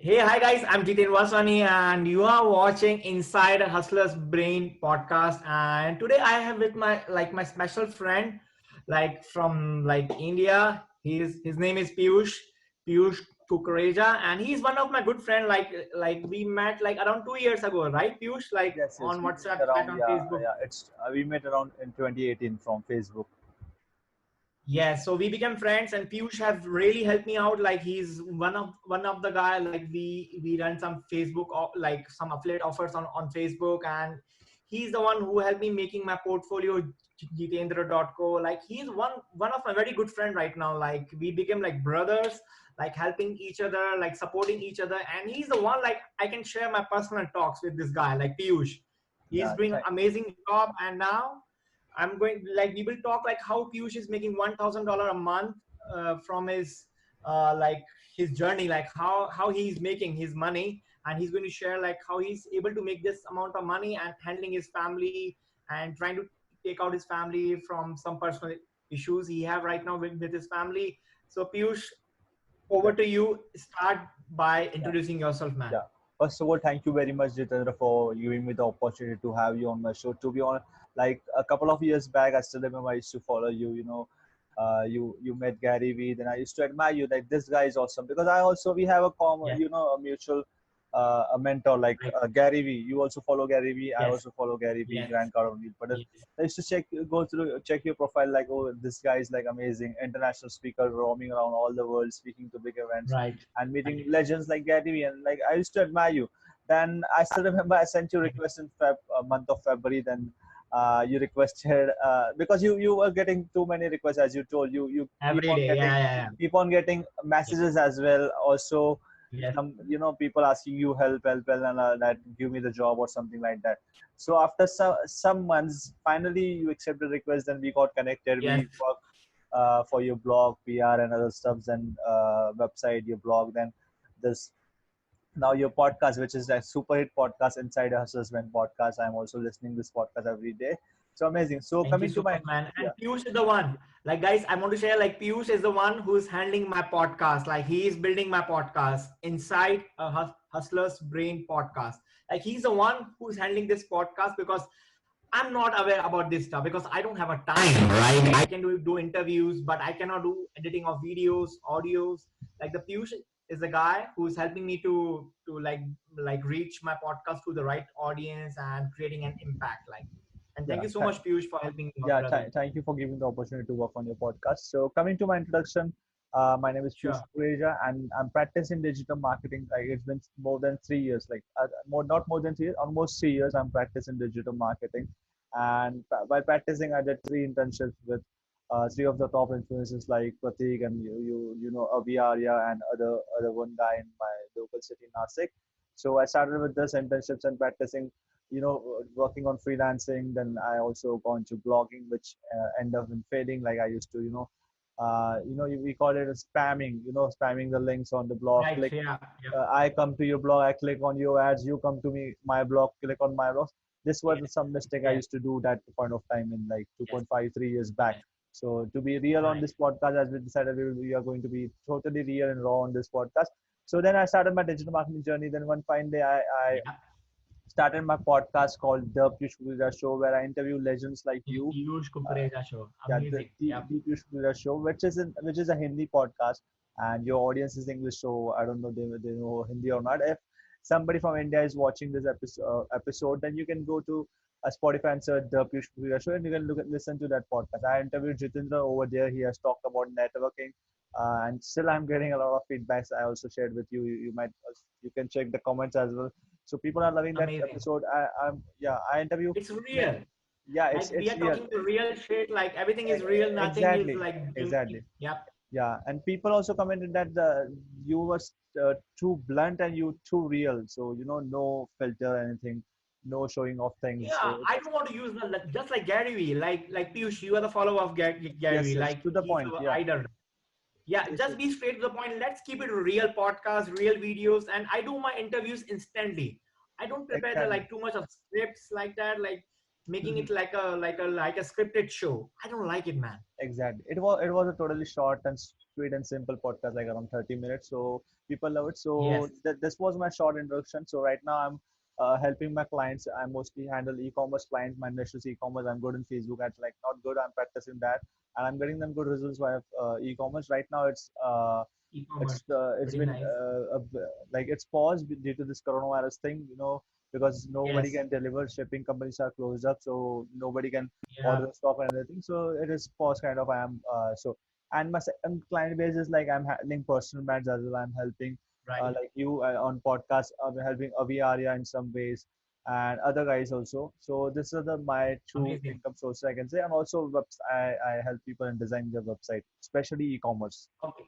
Hey, hi guys, I'm Jitendra Vaswani and you are watching Inside a Hustler's Brain podcast. And today I have with my special friend from India. His name is Piyush Kukreja, and he's one of my good friend. We met like around 2 years ago, right, Piyush? Like Yes, on we met WhatsApp chat around, on yeah, Facebook. yeah. It's we met around in 2018 from Facebook. Yeah, so we became friends, and Piyush have really helped me out. Like he's one of the guy. Like we run some Facebook like some affiliate offers on Facebook, and he's the one who helped me making my portfolio Jitendra.co. Like he's one of my very good friend right now. Like we became like brothers, like helping each other, like supporting each other, and he's the one like I can share my personal talks with this guy, like Piyush. He's Yeah, doing amazing job, and now I'm going like we will talk like how Piyush is making $1,000 a month from like his journey, like how he's making his money, and he's going to share like how he's able to make this amount of money and handling his family and trying to take out his family from some personal issues he have right now with his family. So Piyush, over yeah, to you. Start by yeah, introducing yourself, man. yeah. First of all, thank you very much, Jitendra, for giving me the opportunity to have you on my show. To be honest, like a couple of years back, I still remember I used to follow you. You met Gary Vee, then I used to admire you. Like this guy is awesome because I also we have a common, Yes, a mutual, a mentor like right. Gary Vee. You also follow Gary Vee. I Yes, also follow Gary Vee, yes, Grant Cardone. But yes. I used to go through, check your profile. Like, oh, this guy is like amazing, international speaker, roaming around all the world, speaking to big events, Right, and meeting right, legends like Gary Vee. And like I used to admire you. Then I still remember I sent you a right. request in month of February. Then you requested because you were getting too many requests, as you told. You Every day. Yeah, yeah, yeah. keep on getting Yes, messages as well. Also, yes. some people asking you help and that give me the job or something like that. So after some months, finally you accepted request. Then we got connected. Yes, We work for your blog, PR, and other stuffs, and website, your blog. Then this now your podcast, which is a super hit podcast, Inside a Hustler's Brain podcast. I'm also listening this podcast every day. So amazing. So thank you coming to so my much, man. And yeah Piyush is the one. Like, guys, I want to share like Piyush is the one who's handling my podcast. Like, he is building my podcast inside a Hustler's Brain podcast. Like, he's the one who's handling this podcast because I'm not aware about this stuff because I don't have a time, right? I can do interviews, but I cannot do editing of videos, audios. Like the Piyush is the guy who's helping me to like reach my podcast to the right audience and creating an impact. Like, and thank yeah you so much, Piyush, for helping me out, Yeah, brother. thank you for giving the opportunity to work on your podcast. So, coming to my introduction, my name is Piyushs Sure. Kukreja, and I'm practicing digital marketing. Like it's been more than 3 years, like not more than 3 years, almost 3 years. I'm practicing digital marketing, and by practicing, I did 3 internships with three of the top influencers like Pratik and Avi Arya and other one guy in my local city, Nasik. So I started with this internships and practicing working on freelancing. Then I also gone to blogging, which end up in fading. Like I used to, we call it a spamming, spamming the links on the blog. Right. Click, Yeah. Yeah. I come to your blog, I click on your ads, you come to me, my blog, click on my blog. This was Yes. some mistake I Yes. used to do that point of time in like Yes. 2.5, 3 years back. Yes. So to be real on Right. this podcast, as we decided we are going to be totally real and raw on this podcast. So then I started my digital marketing journey. Then one fine day, I Yeah. started my podcast called The Piyush Show, where I interview legends like you. Piyush Uh, Kukreja show. yeah, Amazing. Yep. the Piyush Show, which is a Hindi podcast, and your audience is English, so I don't know they know Hindi or not. If somebody from India is watching this episode, then you can go to a Spotify and search The Piyush Show, and you can listen to that podcast. I interviewed Jitendra over there. He has talked about networking. And still, I'm getting a lot of feedbacks. I also shared with you. You might you can check the comments as well. So people are loving that Amazing. episode. I interview. It's real. Yeah, Like we it's are real. talking the real shit. Like everything is real. Nothing is Exactly, like exactly. Yep. Yeah, and people also commented that you were too blunt and you too real. So no filter or anything, no showing off things. Yeah, So I don't want to use just like Gary Vee. Like Piyush, you are the follower of Gary yes, Vee. yes, Like to the he's point. our Yeah, idol. Yeah, yes, just yes, be straight to the point. Let's keep it real podcast, real videos, and I do my interviews instantly. I don't prepare the exactly. like too much of scripts like that. Like making it like a scripted show. I don't like it, man. Exactly. It was a totally short and sweet and simple podcast, like around 30 minutes. So people love it. So Yes. this was my short introduction. So right now I'm helping my clients. I mostly handle e-commerce clients. My niche is e-commerce. I'm good in Facebook ads. Like not good. I'm practicing that, and I'm getting them good results via e-commerce. Right now E-commerce. it's Pretty been nice. like it's paused due to this coronavirus thing, because nobody Yes. can deliver. Shipping companies are closed up, so nobody can Yeah. order the stock and everything. So it is paused kind of. I am and my second client base is like I'm handling personal brands as well. I'm helping Right. like you on podcasts. I'm helping Avi Arya in some ways and other guys also. So this is my two Amazing. income sources I can say, and also I help people in designing their website, especially e-commerce. Okay.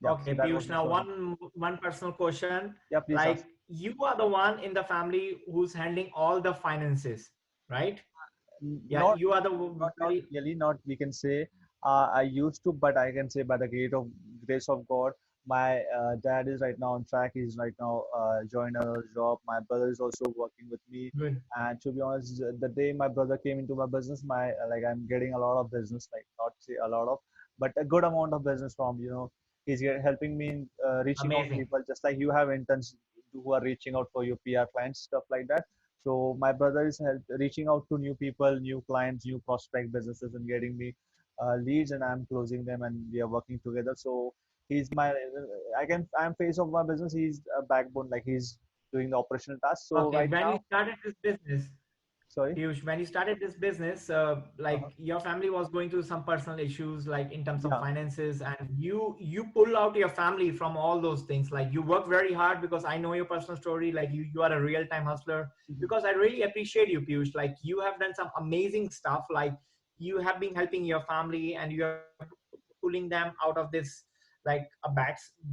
Yeah, so Okay, that was Piyush. my Now, short. one personal question. Yeah, please Like ask. you are the one in the family who's handling all the finances, right? Yeah, Not you are the not very really, not we can say. I used to, but I can say by the grace of God, my dad is right now on track. He's right now joined another job. My brother is also working with me. good. And to be honest, the day my brother came into my business, my like I'm getting a lot of business, like not say a lot of, but a good amount of business from helping me in reaching out Amazing. people, just like you have interns who are reaching out for your PR clients, stuff like that. So my brother is reaching out to new people, new clients, new prospect businesses, and getting me leads, and I'm closing them, and we are working together. So I'm face of my business. He's a backbone, like he's doing the operational tasks. So Okay, right when you now, started this business, sorry. Piyush, when you started this business, Uh-huh. like your family was going through some personal issues, like in terms of Yeah. finances, and you pull out your family from all those things. Like you work very hard because I know your personal story. Like you are a real time hustler. Mhm. Because I really appreciate you, Piyush. Like you have done some amazing stuff. Like you have been helping your family, and you are pulling them out of this like a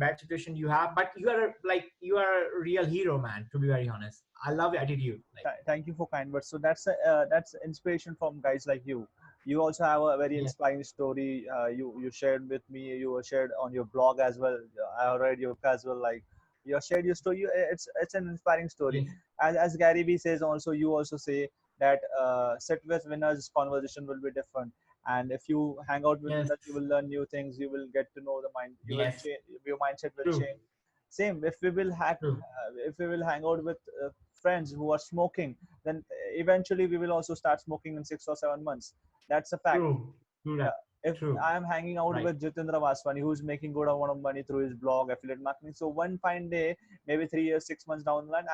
bad situation you have. But you are a real hero, man. To be very honest, I love your attitude. Like Thank you for kind words. So that's inspiration from guys like you. You also have a very yes, inspiring story. You shared with me. You were shared on your blog as well. I read your book as well. Like you have shared your story. It's an inspiring story. yes, As Gary Vee says, also you also say that sit with winners, conversation will be different. And if you hang out with yes, winners, you will learn new things. You will get to know the mind. You will yes. change. Your mindset will True, change. Same. true, If we will hang out with friends who are smoking, then eventually we will also start smoking in 6 or 7 months. That's a fact. true, true that. Yeah. If True, I am hanging out right. with Jitendra Vaswani, who's making good amount of money through his blog, affiliate marketing, so one fine day, maybe 3 years, 6 months down the line,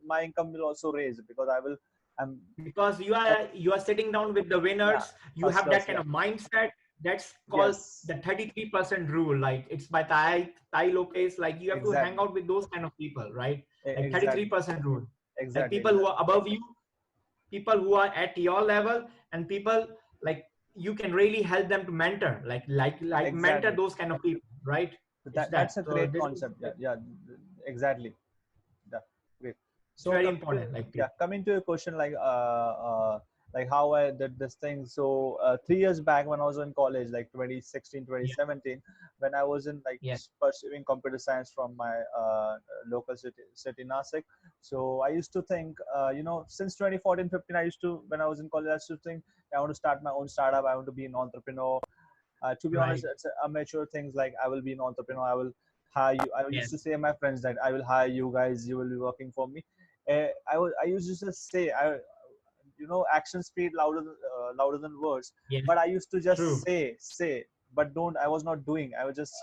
my income will also raise because I'm, Because you are sitting down with the yeah, winners, you have that hustlers, kind yeah, of mindset. That's called yes, the 33% rule. Like it's by Tai Lopez. Like you have to hang exactly, out with those kind of people, right? Like exactly, 33% rule. Like exactly, people who exactly, are above you, people who are at your level, and people like you can really help them to mentor, like mentor exactly. those kind of people, right? It's That's that. a So great this is concept. Yeah, yeah, exactly. Yeah, great. it's So very coming to important. Like yeah, coming to your question, like how I did this thing. So 3 years back when I was in college, like 2016, yeah, 2017, when I was in like yes, pursuing computer science from my local city Nasik. So I used to think, since 2014, 15, I used to when I was in college, I used to think I want to start my own startup. I want to be an entrepreneur. To be honest, right, it's amateur things like I will be an entrepreneur. I will hire you. I used yes, to say to my friends that I will hire you guys. You will be working for me. I used to just say actions speak louder than words. yes, But I used to just true, say, but don't. I was not doing. I was just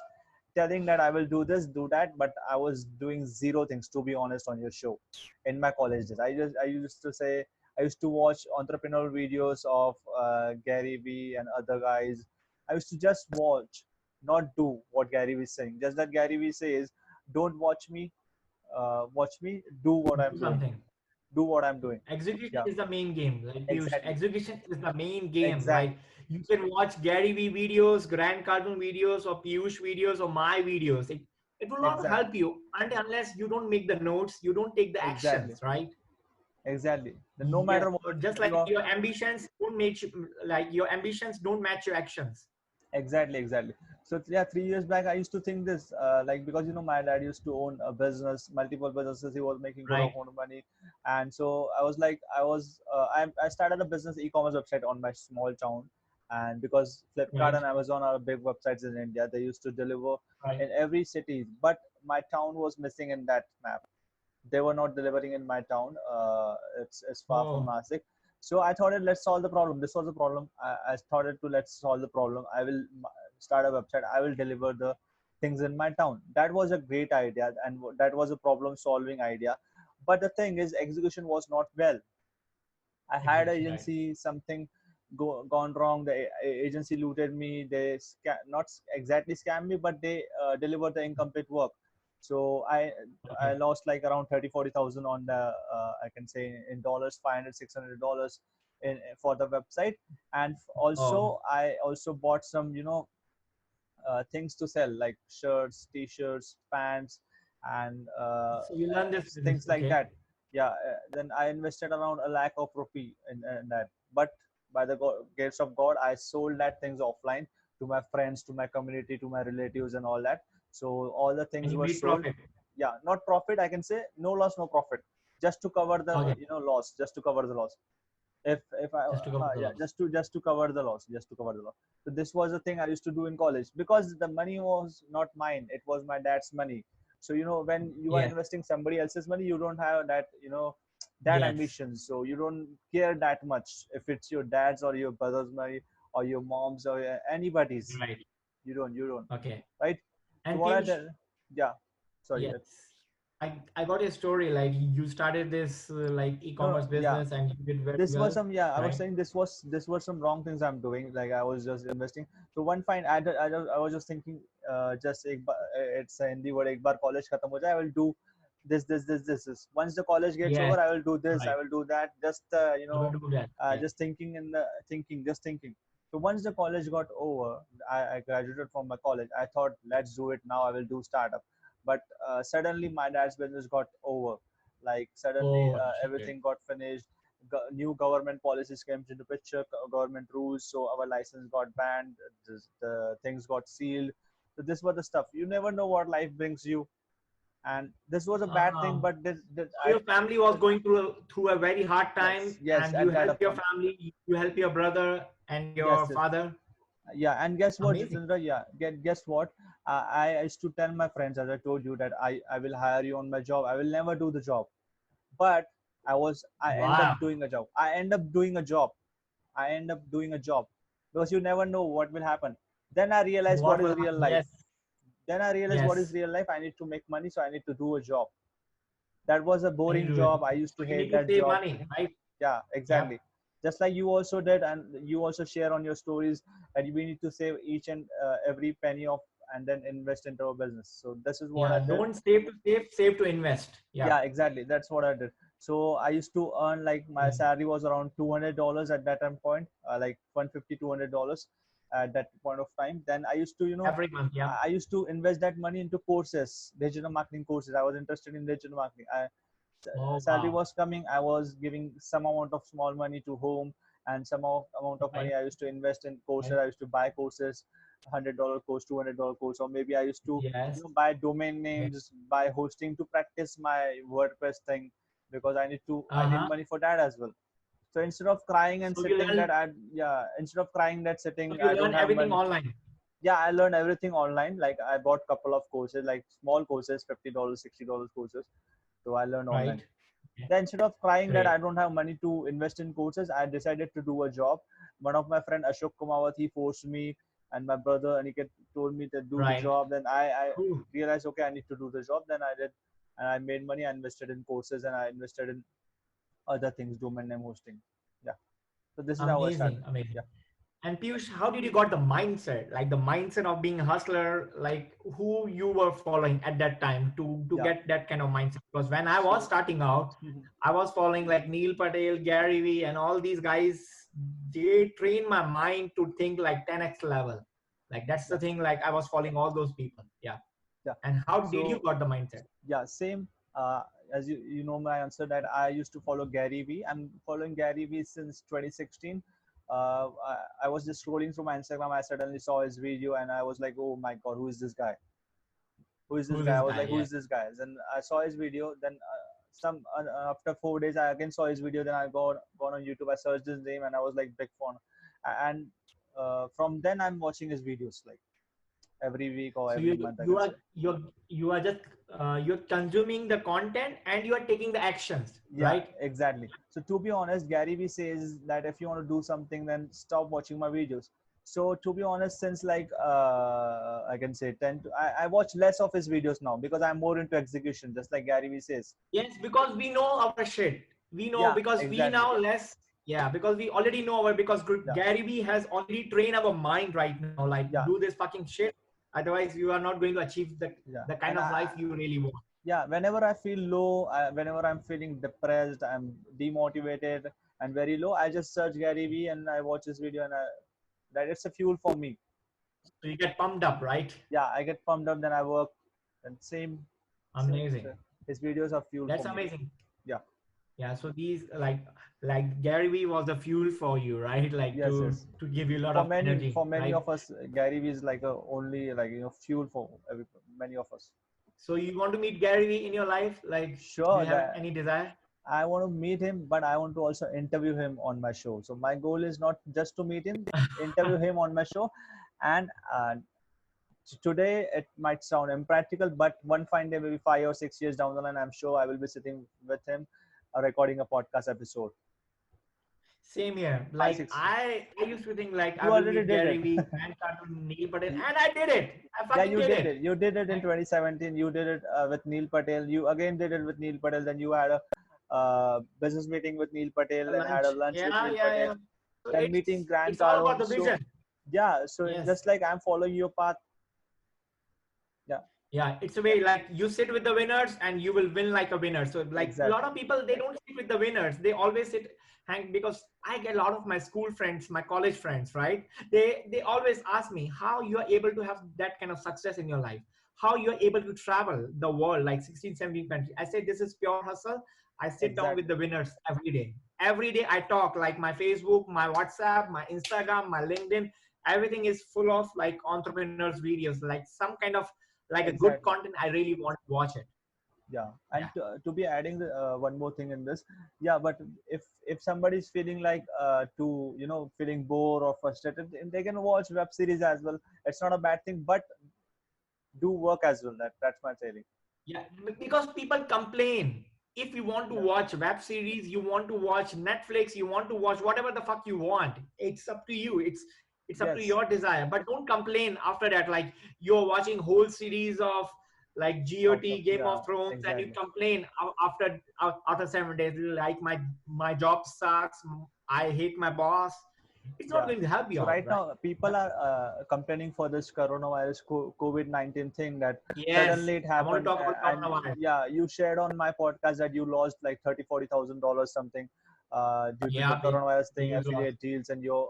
telling that I will do this, do that, but I was doing zero things. To be honest, on your show, in my college days, I used to say I used to watch entrepreneurial videos of Gary Vee and other guys. I used to just watch, not do what Gary Vee is saying. Just that Gary Vee says, don't watch me, do what do I'm doing, something. do what I'm doing. Execution Yeah, is the main game. Like Piyush, exactly, execution is the main game. Like exactly, you can watch Gary Vee videos, Grand Cardone videos, or Piyush videos, or my videos. It will not exactly, help you unless you don't make the notes, you don't take the exactly, actions, right? exactly. Then no Yeah, matter what just you like are, your ambitions don't match, like your ambitions don't match your actions. exactly, exactly. So yeah, 3 years back, I used to think this, like, because my dad used to own a business, multiple businesses. He was making good Right. amount of money, and so I was like, I started a business e-commerce website on my small town, and because Flipkart Right. and Amazon are big websites in India, they used to deliver Right. in every city, but my town was missing in that map. They were not delivering in my town. It's far from Oh. Nasik. So I thought, let's solve the problem. This was the problem. I thought to let's solve the problem. I will start a website. I will deliver the things in my town. That was a great idea, and that was a problem solving idea. But the thing is, execution was not well. I had an Execution. Right. agency, something gone wrong. The agency looted me. They not exactly scammed me, but they delivered the incomplete work. So I Okay. lost like around 30-40,000 on the I can say in dollars, 500 $600 in for the website. And Oh. also I also bought some things to sell like shirts, t-shirts, pants, and So you learn this business. things like Okay. that. Yeah, then I invested around a lakh of rupee in that. But by the grace of God, I sold that things offline to my friends, to my community, to my relatives, and all that. So all the And things you were made sold. profit. Yeah, not profit. I can say no loss, no profit, just to cover the Okay. loss, just to cover the loss. If I Just to cover the yeah, loss. just to cover the loss, just to cover the loss. So this was the thing I used to do in college because the money was not mine, it was my dad's money. So when you are Yes. investing somebody else's money, you don't have that that Yes. ambition, so you don't care that much if it's your dad's or your brother's money or your mom's or anybody's. Right. You don't, Okay. right? So And what I Piyush, did, yeah, sorry. yes, I got your story. Like you started this like No, e-commerce yeah, business and you did very this was well, some, yeah, I was right? saying this was some wrong things I'm doing, like I was just investing. So one fine, I was just thinking, just it's in the word ek bar college khatam ho jaye, I will do this. Once the college gets Yes. over, I will do this, I Right. will do that, just You will do that. Yeah. just thinking in the thinking just thinking. So once the college got over, I graduated from my college, I thought, let's do it now, I will do startup. But suddenly my dad's business got over, like suddenly Oh shit. everything got finished. New government policies came into picture, government rules, so our license got banned, the things got sealed. So this was the stuff, you never know what life brings you. And this was a bad thing, Um, but this so your family was going through a very hard time, yes, and you at that help your point, family, you help your brother and your yes. father. Yeah, and guess what, Amazing. Jitendra? Yeah, guess what? I used to tell my friends, as I told you, that I will hire you on my job. I will never do the job, but I end Wow. up doing a job. I end up doing a job. I end up doing a job because you never know what will happen. Then I realized what What is will real happen? life. Yes. Then I realized what is Yes. real life. I need to make money, so I need to do a job. That was a And you boring do it. job. I used So to you hate need to that save job. money, right? Yeah, Yep. exactly. Just like you also did, and you also share on your stories that we need to save each and every penny of and then invest into our business. So this is what I Yeah. did. Don't save to save, save to invest. Yeah. Yeah, exactly, that's what I did. So I used to earn, like, my Yeah. salary was around $200 at that time point, like 150 $200 at that point of time. Then I used to Every month. Yeah. I used to invest that money into courses, digital marketing courses. I was interested in digital marketing. Oh Salary wow. was coming, I was giving some amount of small money to home, and some amount of Right. money I used to invest in courses. Right. I used to buy courses, $100 course, $200 course, or maybe I used to Yes. buy domain Yeah. names, buy hosting to practice my WordPress thing, because I need Uh-huh. money for that as well. So instead of crying and So you sitting that learn. I yeah instead of crying that So sitting you I don't learn have everything money. online. Yeah, I learned everything online. Like, I bought couple of courses, like small courses, $50 $60 courses. So I learned online. Right. Okay. Then instead of crying that I Great. don't have money to invest in courses, I decided to do a job. One of my friend Ashok Kumawat, he forced me, and my brother Aniket told me to do the Right. job. Then I Cool. realized, okay, I need to do the job. Then I did, and I made money. I invested in courses, and I invested in other things, domain name hosting. Yeah. So this is how I started. Amazing. Amazing. Yeah. And Piyush, how did you got the mindset, like the mindset of being a hustler, like who you were following at that time to Yeah. get that kind of mindset? Because when I was So. starting out, I was following like Neil Patel, Gary Vee, and all these guys. They trained my mind to think like 10x level. Like that's the Yeah. thing. Like I was following all those people. Yeah. Yeah. And how did you So got the mindset? yeah, same. As you know my answer, that I used to follow Gary Vee. I'm following Gary Vee since 2016. I was just scrolling through my Instagram. I suddenly saw his video, and I was like, "Oh my God, who is this guy? Who is this Who's guy?" I this was guy? like, "Who Yeah. is this guy?" Then I saw his video. Then after 4 days, I again saw his video. Then I gone on YouTube. I searched his name, and I was like, big fan. And from then, I'm watching his videos like every week or So every you month, I you can are say. you are just you're consuming the content and you are taking the actions, Yeah, right? exactly. So to be honest, Gary Vee says that if you want to do something, then stop watching my videos. So to be honest, since like I can say I watch less of his videos now because I'm more into execution, just like Gary Vee says. Yes, because we know our shit. We know Yeah, because we exactly. now less. Yeah, because we already know our because Yeah, Gary Vee has already trained our mind right now. Like yeah, do this fucking shit. Otherwise, you are not going to achieve yeah. the kind And of life you really want. yeah, whenever I feel low, whenever I'm feeling depressed, I'm demotivated and very low, I just search Gary Vee and I watch his video, and that it's a fuel for me. So you get pumped up, right? Yeah, I get pumped up, then I work, and same. Amazing. His videos are fuel That's for me. amazing. Yeah, Yeah. So these like Gary Vee was the fuel for you, right? Like yes, yes. to give you a lot For of many, energy, for many right? of us, Gary Vee is like a only like fuel for many of us. So you want to meet Gary Vee in your life? Like, do Sure, you have that any desire? I want to meet him, but I want to also interview him on my show. So my goal is not just to meet him, interview him on my show, and today it might sound impractical, but one fine day, maybe 5 or 6 years down the line, I'm sure I will be sitting with him, recording a podcast episode. Same here. Five, Like six. I used to think like I You will already meet did Gary it. Vee, Grant Cardone, Neil Patel, and I did it. I Yeah, fucking you did did it. it. You did it in Like 2017. You did it with Neil Patel. You again did it with Neil Patel. Then you had a business meeting with Neil Patel. a Then had a lunch. lunch with Yeah, Neil yeah, Patel. yeah. So Then meeting Grant it's all about Cardone. the So vision. yeah, so Yes. just like I'm following your path. Yeah, Yeah, it's a way like you sit with the winners and you will win like a winner. So like a lot exactly, of people they don't sit with the winners. They always sit hang because I get a lot of my school friends, my college friends, right? They always ask me how you are able to have that kind of success in your life, how you are able to travel the world like 16, 17 countries. I say this is pure hustle. I sit down with exactly, the winners every day. Every day I talk like my Facebook, my WhatsApp, my Instagram, my LinkedIn. Everything is full of like entrepreneurs videos, like some kind of like a good exactly. content. I really want to watch it. Yeah, and Yeah. to be adding one more thing in this, yeah, but if somebody's feeling like to feeling bored or frustrated, they can watch web series as well. It's not a bad thing, but do work as well. That's my saying. Yeah, because people complain. If you want to Yeah. watch web series, you want to watch Netflix, you want to watch whatever the fuck you want. It's up to you. It's up to Yes. your desire. But don't complain after that. Like you're watching whole series of like GOT, Game Yeah, of Thrones, and you exactly. complain after 7 days. Like my job sucks. I hate my boss. It's not Yeah. going to help you So out, right right? now, people are complaining for this coronavirus COVID-19 thing that Yes, suddenly it I want to happened, talk about and coronavirus. yeah, you shared on my podcast that you lost like $30,000-$40,000 something due to the Yeah, coronavirus thing, huge loss. affiliate deals, and your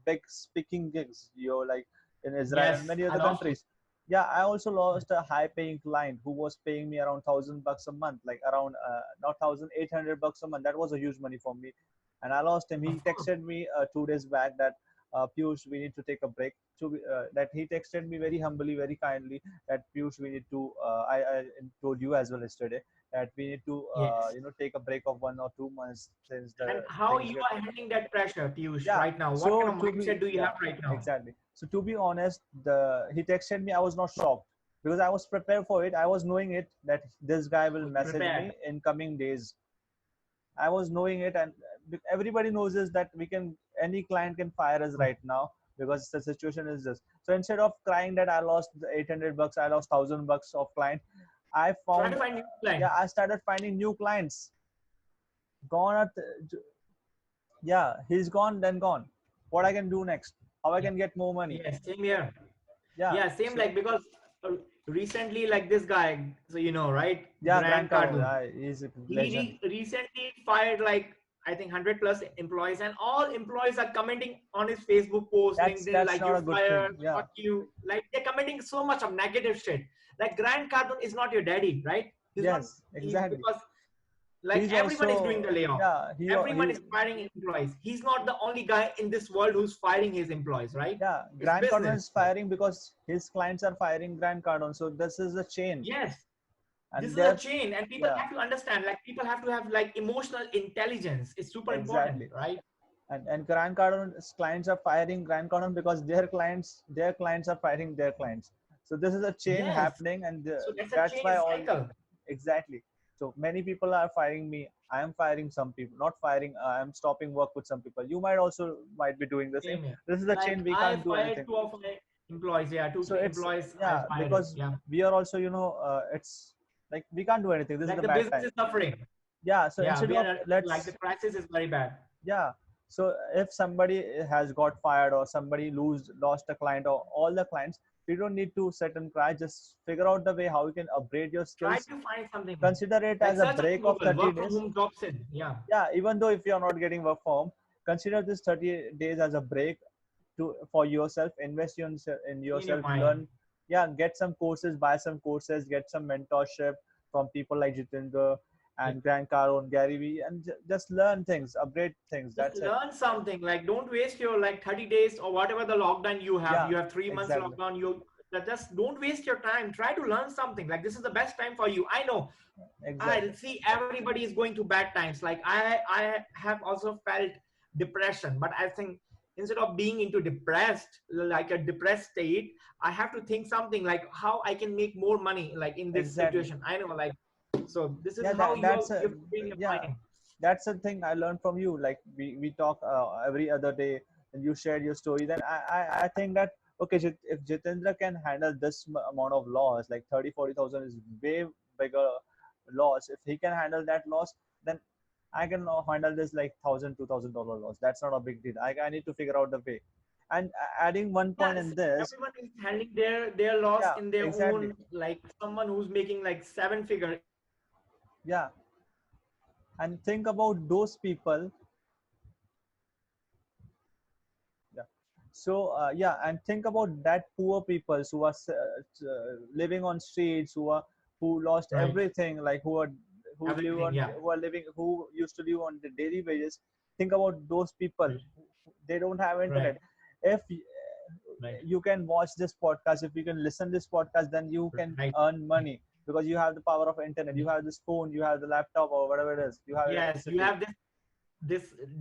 big speaking gigs. You're like in Israel and Yes, many I other lost it. countries. Yeah, I also lost a high-paying client who was paying me around $1,000 a month, like around not 1,800 bucks a month. That was a huge money for me, and I lost him. He Of course. texted me 2 days back that Piyush, we need to take a break. That he texted me very humbly, very kindly that Piyush, we need to. I told you as well yesterday that we need to Yes. take a break of 1 or 2 months since the And how things you get. are handling that pressure, Piyush, Yeah. right now? What kind So of to be mindset do you yeah have right now? exactly. So to be honest, the he texted me. I was not shocked because I was prepared for it. I was knowing it that this guy will message Prepared. me in coming days. I was knowing it, and everybody knows is that we can any client can fire us right now because the situation is this. So instead of crying that I lost the 800 bucks, I lost $1,000 of client, I Try found to find new client. yeah, I started finding new clients. Gone at yeah, he's gone, then gone. What I can do next? How I Yeah. can get more money? Yeah, same here. Yeah, Yeah, same so like because uh, recently like this guy, so you know, right? yeah, Grant Grant Cardone, Cardone. yeah, he's a He legend. recently fired like I think 100 plus employees, and all employees are commenting on his Facebook post, LinkedIn, That's like not you're a good thing. fired, Yeah, fuck you. Like they're commenting so much of negative shit. Like Grant Cardone is not your daddy, right? He's not yes, exactly. because Like He's everyone is doing also, the layoff. yeah, Everyone is firing employees. He's not the only guy in this world who's firing his employees, right? yeah, It's Grant Cardone business. is firing because his clients are firing Grant Cardone. So this is a chain. Yes, this And is a they're, chain, and people yeah, have to understand. Like people have to have like emotional intelligence. It's super important, exactly. right? And Grant Cardone's clients are firing Grant Cardone because their clients are firing their clients. So this is a chain Yes. happening, and So that's a that's chain why all, cycle. exactly. So many people are firing me. I am firing some people, not firing. I'm stopping work with some people. You might also might be doing the same. Same here. This is a chain. Like We I can't do fired anything. two of my employees. Yeah, two, So three it's, employees I yeah, fired it. because Yeah. we are also, it's like we can't do anything. This is Like the the bad business time. is suffering. Yeah. So Yeah, instead we of, are like the let's, crisis is very bad. yeah, so if somebody has got fired, or somebody lost a client, or all the clients, you don't need to sit and cry. Just figure out the way how you can upgrade your Try skills. to find something. Consider it Like as a search on break of Google, 30 work from days. home jobs in. Yeah. Yeah, even though if you're not getting work from home, consider this 30 days as a break for yourself. Invest in In your yourself, mind. learn. Yeah, get some courses, buy some courses, get some mentorship from people like Jitendra Yeah. and Grant Cardone, Gary Vee, and just learn things, upgrade things. Just That's it. learn something. Like don't waste your like 30 days or whatever the lockdown you have. Yeah, You have 3 months exactly. lockdown. You just don't waste your time. Try to learn something. Like this is the best time for you. I know. I Exactly. see everybody is going through bad times. Like I have also felt depression, but I think instead of being into depressed, like a depressed state, I have to think something like how I can make more money, like in this Exactly. situation. I know, like so. This is Yeah, how that's you're putting your yeah, mind. that's the thing I learned from you. Like we talk every other day, and you shared your story. Then I think that, okay, if Jitendra can handle this amount of loss, like 30-40,000 is way bigger loss. If he can handle that loss, then I can handle this like $1,000-$2,000 loss. That's not a big deal. I need to figure out the way. And adding one point Yes, in this, everyone is handling their loss yeah, in their exactly, own. Like someone who's making like seven figure. yeah, and think about those people. Yeah. So yeah, and think about that poor people who are living on streets, who lost Right. everything, like Everything. Yeah. who used to live on the daily wages. Think about those people. Right. They don't have Right. internet. If Right. you can watch this podcast, if you can listen this podcast, then you can Right. earn money because you have the power of internet. You Yeah. have this phone, you have the laptop, or whatever it is. You have Yes, you electricity. have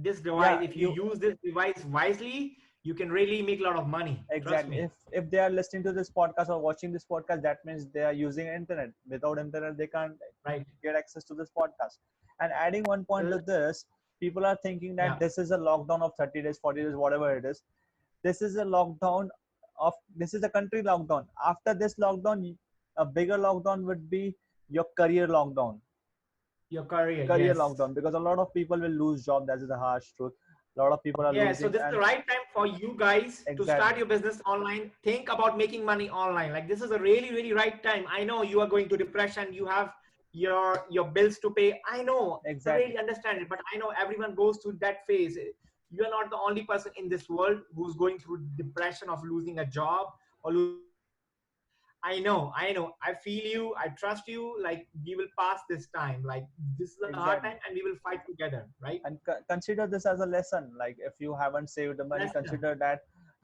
this device. Yeah, If you you use this device wisely, you can really make a lot of money. Trust exactly. me. If they are listening to this podcast or watching this podcast, that means they are using internet. Without internet, they can't Right. get access to this podcast. And adding one point to this, people are thinking that Yeah. this is a lockdown of 30 days, 40 days, whatever it is. This is a lockdown this is a country lockdown. After this lockdown, a bigger lockdown would be your career lockdown. Your career. Career Yes. lockdown, because a lot of people will lose job. That is the harsh truth. A lot of people are Yeah. So losing, this is the and right time for you guys to start exactly, your business online. Think about making money online. Like this is a really, really right time. I know you are going to depression. You have your bills to pay. I know. I exactly, really understand it, but I know everyone goes through that phase. You're not the only person in this world who's going through depression of losing a job or I know. I feel you. I trust you. Like we will pass this time. Like this is a hard time, exactly. and we will fight together, right? And consider this as a lesson. Like if you haven't saved the money, Lesson. consider that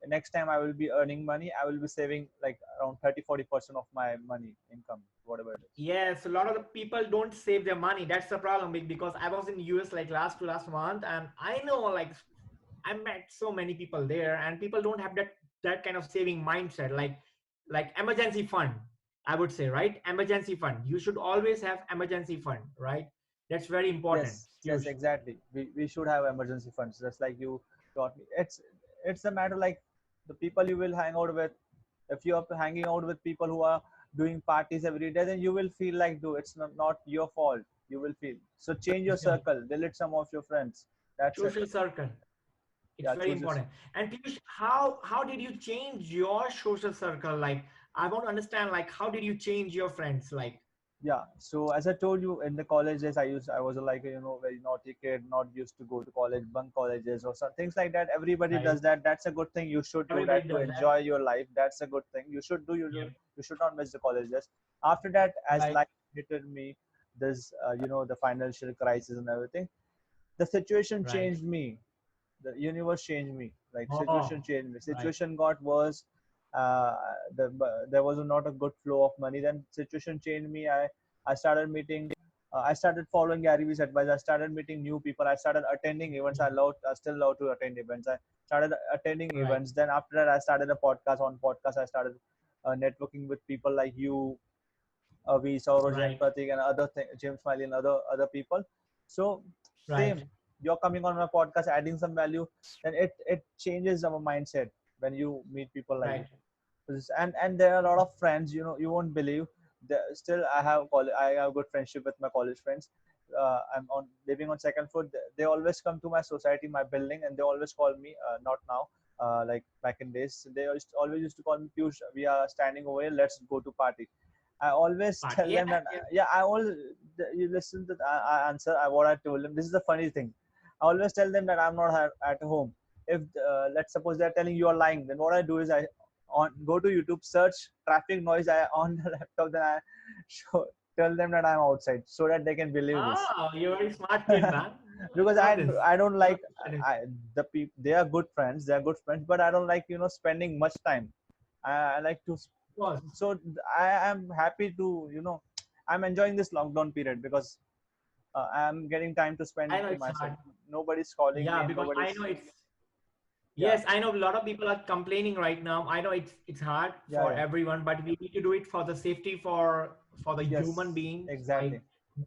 next time I will be earning money, I will be saving like around 30-40% of my money income, whatever it is. Yes, a lot of the people don't save their money. That's the problem because I was in US like last month, and I know like I met so many people there, and people don't have that kind of saving mindset. Like emergency fund, I would say, right? Emergency fund. You should always have emergency fund, right? That's very important. Yes, Piyush. exactly. We should have emergency funds, just like you taught me. It's a matter like the people you will hang out with. If you are hanging out with people who are doing parties every day, then you will feel like, do it's not your fault. You will feel so. Change your Yeah. circle. Delete some of your friends. That's it. Social circle. It's Yeah, very choose your. important. And Piyush, how did you change your social circle? Like I want to understand like how did you change your friends? Like Yeah, so as I told you, in the college days, I was like, very naughty kid, not used to go to college, bunk colleges or some things like that. Everybody right, does that. That's a good thing. You should do everybody that to does that. enjoy your life. That's a good thing. You should do. Yeah. You should not miss the college days. After that, as Like life hit me, this the financial crisis and everything. The situation Right. changed me. The universe changed me. Like Oh, situation changed me. right. Situation got worse. uh, there was not a good flow of money. Then situation changed me. I started meeting, I started following Gary Vee's advice. I started meeting new people. I started attending events. I still love to attend events. I started attending Right. events. Then after that, I started a podcast. On podcast, I started networking with people like you, Avi, Sauraj, and Right. Pratik, and James Smiley, and other people. So Right. same, you're coming on my podcast, adding some value, then it changes our mindset when you meet people like Right. you. And there are a lot of friends. You won't believe. Still, I have good friendship with my college friends. I'm on living on second floor. They always come to my society, my building, and they always call me. Not now, like back in days, they always used to call me Piyush. We are standing over here. Let's go to party. I always But tell yeah, them that, yeah. yeah, I always, you listen to I answer what I told them. This is the funny thing. I always tell them that I'm not at home. If let's suppose they're telling you are lying, then what I do is I go to YouTube, search traffic noise. I on the laptop, then I show, tell them that I'm outside so that they can believe this. Oh, you're a very smart kid, man. Because I love this. I don't I love like, this. the people. They are good friends. They are good friends, but I don't like spending much time. I like to, Of course. so I am happy to I'm enjoying this lockdown period because I'm getting time to spend I know to it's myself. hard. Nobody's calling Yeah, me. because I Nobody's, know it's yeah, yes, I know a lot of people are complaining right now. I know it's hard yeah, for yeah. everyone, but we need to do it for the safety for the human Yes, beings. Like exactly.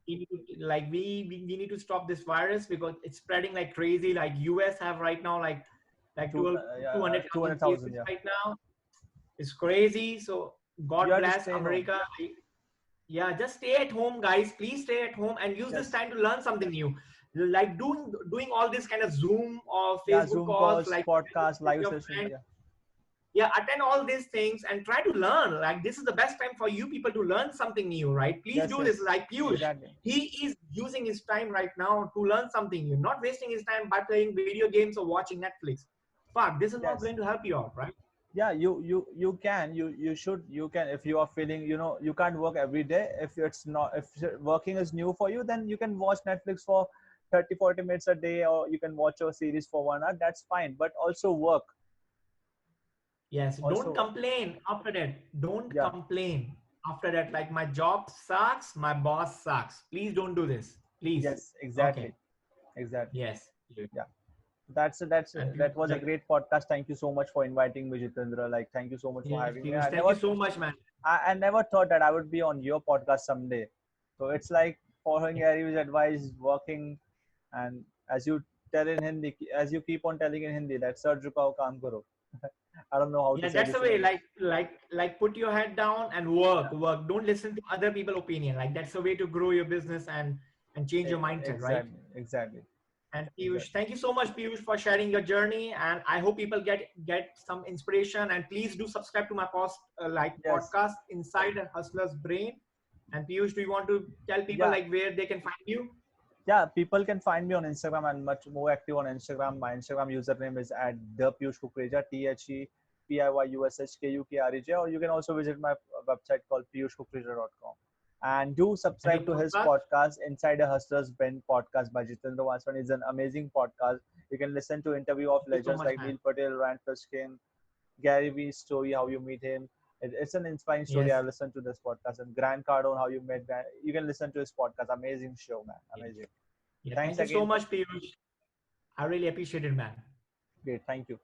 we need to, like we need to stop this virus because it's spreading like crazy. Like US have right now like Two, 12 yeah, 200,000 200,000. cases Yeah, right now. It's crazy. So you God have to bless stay home. America. Yeah, just stay at home, guys. Please stay at home and use this Yes, time to learn something new. Like doing all this kind of Zoom or yeah. Facebook Zoom calls, calls, like podcast, with live your sessions. friends. Yeah, Yeah, attend all these things and try to learn. Like this is the best time for you people to learn something new, right? Please yes, do this. yes, Like Piyush, exactly. he is using his time right now to learn something new, not wasting his time by playing video games or watching Netflix. Fuck, this is not Yes. going to help you out, right? Yeah, you can, you should, you can, if you are feeling, you can't work every day. If it's not, if working is new for you, then you can watch Netflix for 30-40 minutes a day, or you can watch a series for 1 hour. That's fine, but also work. Yes, don't Also, complain after that. Don't yeah, complain after that. Like my job sucks, my boss sucks. Please don't do this. Please. yes, exactly, Okay. exactly. Yes. Yeah, that was a Like, great podcast. Thank you so much for inviting me, Jitendra. Like, thank you so much for yes, having me. Piyush, thank you so much, man. I never thought that I would be on your podcast someday. So it's like following Yeah, Gary's advice, working, and as you tell in Hindi, as you keep on telling in Hindi, that sir jhukao kaam karo. I don't know how to yeah, say that's the this in way. English. Like put your head down and work. Don't listen to other people' opinion. Like that's the way to grow your business and change your mindset, right? Exactly, exactly, And Piyush, exactly. thank you so much, Piyush, for sharing your journey. And I hope people get some inspiration. And please do subscribe to my Yes, podcast Inside a Hustler's Brain. And Piyush, do you want to tell people yeah, like where they can find you? yeah. People can find me on Instagram. I'm much more active on Instagram. My Instagram username is at the Piyush Kukreja, ThePiyushKukreja, or you can also visit my website called piyushkukreja.com. And do And your subscribe to his podcast? podcast, Inside a Hustler's Brain podcast by Jitendra Vaswani. It's an amazing podcast. You can listen to interview of Thank you so legends much, like man. Neil Patel, Rand Fishkin, Gary Vee's story, how you meet him. It's an inspiring story. Yes. I listened to this podcast. And Grant Cardone, how you met Grant. You can listen to his podcast. Amazing show, man. Yeah. Amazing. Yeah. Thanks Thank you so again for, much, Piyush. I really appreciate it, man. great. Thank you.